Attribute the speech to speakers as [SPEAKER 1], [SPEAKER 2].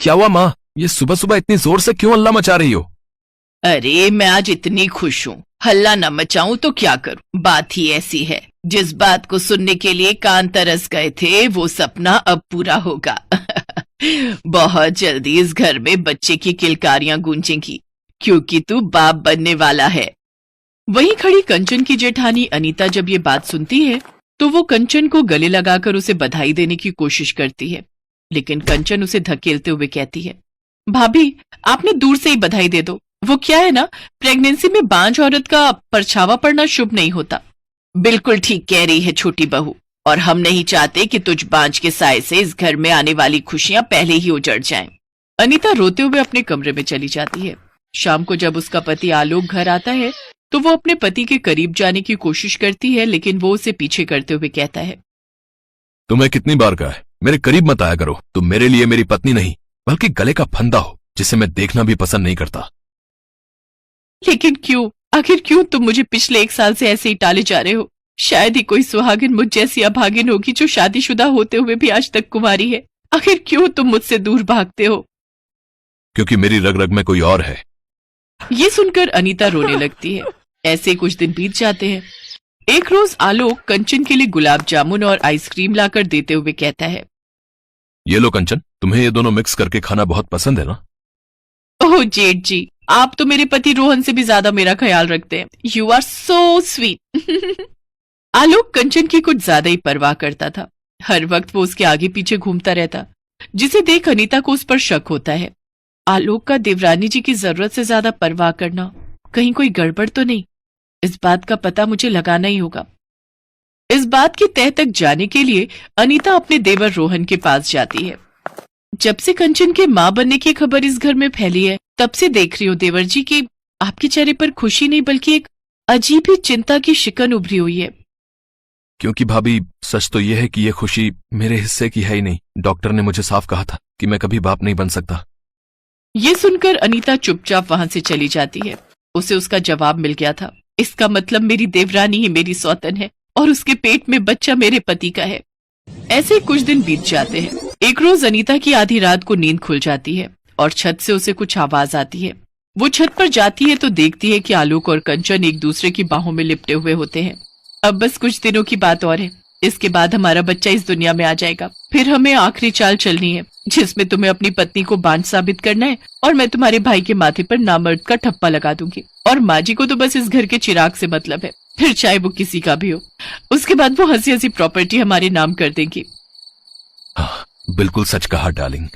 [SPEAKER 1] क्या हुआ माँ? ये सुबह सुबह इतनी जोर से क्यों हल्ला मचा रही हो?
[SPEAKER 2] अरे मैं आज इतनी खुश हूँ, हल्ला न मचाऊं तो क्या करूं। बात ही ऐसी है, जिस बात को सुनने के लिए कान तरस गए थे वो सपना अब पूरा होगा। बहुत जल्दी इस घर में बच्चे की किलकारियां गूंजेंगी, क्योंकि तू बाप बनने वाला है। वहीं खड़ी कंचन की जेठानी अनीता जब ये बात सुनती है तो वो कंचन को गले लगाकर उसे बधाई देने की कोशिश करती है, लेकिन कंचन उसे धकेलते हुए कहती है, भाभी आपने दूर से ही बधाई दे दो। वो क्या है ना, प्रेगनेंसी में बांझ औरत का परछावा पड़ना शुभ नहीं होता। बिल्कुल ठीक कह रही है छोटी बहू, और हम नहीं चाहते कि तुझ बांझ के साए से इस घर में आने वाली खुशियां पहले ही उजड़ जाएं। अनीता रोते हुए अपने कमरे में चली जाती है। शाम को जब उसका पति आलोक घर आता है तो वो अपने पति के करीब जाने की कोशिश करती है, लेकिन वो उसे पीछे करते हुए कहता है,
[SPEAKER 1] तुम्हें कितनी बार कहा है मेरे करीब मत आया करो। तुम मेरे लिए मेरी पत्नी नहीं बल्कि गले का फंदा हो, जिसे मैं देखना भी पसंद नहीं करता।
[SPEAKER 2] लेकिन क्यों, आखिर क्यों तुम मुझे पिछले 1 साल से ऐसे ही टाले जा रहे हो? शायद ही कोई सुहागिन मुझ जैसी अभागिन होगी जो शादीशुदा होते हुए भी आज तक कुंवारी है। आखिर क्यों तुम मुझसे दूर भागते हो?
[SPEAKER 1] क्योंकि मेरी रग रग में कोई और है।
[SPEAKER 2] ये सुनकर अनीता रोने लगती है। ऐसे कुछ दिन बीत जाते हैं। एक रोज आलोक कंचन के लिए गुलाब जामुन और आइसक्रीम लाकर देते हुए कहता है,
[SPEAKER 1] ये लो कंचन, तुम्हें ये दोनों मिक्स करके खाना बहुत पसंद है ना?
[SPEAKER 2] ओह जेठ जी, आप तो मेरे पति रोहन से भी ज्यादा मेरा ख्याल रखते हैं। You are so sweet. Alok Kanchan की कुछ ज्यादा ही परवाह करता था। हर वक्त वो उसके आगे पीछे घूमता रहता, जिसे देख अनीता को उस पर शक होता है। आलोक का देवरानी जी की जरूरत से ज्यादा परवाह करना, कहीं कोई गड़बड़ तो नहीं? इस बात का पता मुझे लगाना ही होगा। इस बात की तह तक जाने के लिए अनीता अपने देवर रोहन के पास जाती है। जब से कंचन के मां बनने की खबर इस घर में फैली है, तब से देख रही हूँ देवर जी कि आपके चेहरे पर खुशी नहीं बल्कि एक अजीब ही चिंता की शिकन उभरी हुई है।
[SPEAKER 1] क्योंकि भाभी, सच तो यह है कि यह खुशी मेरे हिस्से की है ही नहीं। डॉक्टर ने मुझे साफ कहा था कि मैं कभी बाप नहीं बन सकता।
[SPEAKER 2] ये सुनकर अनीता चुपचाप वहां से चली जाती है। उसे उसका जवाब मिल गया था। इसका मतलब मेरी देवरानी ही मेरी सौतन है और उसके पेट में बच्चा मेरे पति का है। ऐसे कुछ दिन बीत जाते हैं। एक रोज अनीता की आधी रात को नींद खुल जाती है और छत से उसे कुछ आवाज आती है। वो छत पर जाती है तो देखती है कि आलोक और कंचन एक दूसरे की बाहों में लिपटे हुए होते हैं। अब बस कुछ दिनों की बात और है, इसके बाद हमारा बच्चा इस दुनिया में आ जाएगा। फिर हमें आखिरी चाल चलनी है, जिसमें तुम्हें अपनी पत्नी को बांझ साबित करना है और मैं तुम्हारे भाई के माथे पर नामर्द का ठप्पा लगा दूंगी। और माँ जी को तो बस इस घर के चिराग से मतलब है, फिर चाहे वो किसी का भी हो। उसके बाद वो हंसी हंसी प्रॉपर्टी हमारे नाम कर देंगी।
[SPEAKER 1] हाँ, बिल्कुल सच कहा डार्लिंग।